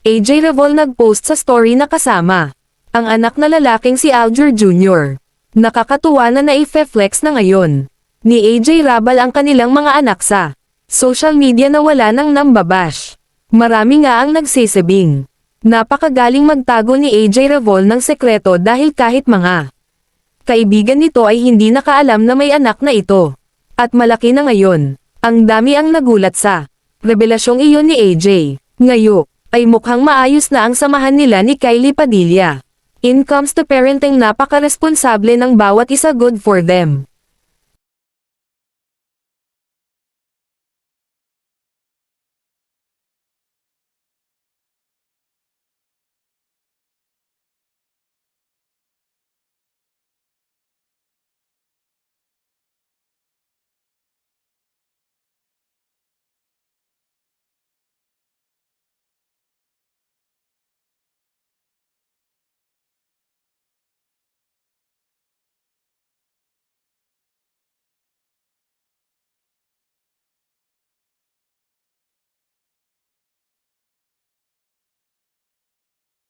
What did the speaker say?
AJ Revol nag-post sa story na kasama ang anak na lalaking si Aljur Jr. Nakakatuwa na naife-flex na ngayon ni AJ Rabal ang kanilang mga anak sa social media na wala nang nambabash. Marami nga ang nagsisabing napakagaling magtago ni AJ Revol ng sekreto dahil kahit mga kaibigan nito ay hindi nakaalam na may anak na ito. At malaki na ngayon. Ang dami ang nagulat sa revelasyong iyon ni AJ. Ngayon ay mukhang maayos na ang samahan nila ni Kylie Padilla. In comes to parenting, napaka-responsable ng bawat isa, good for them.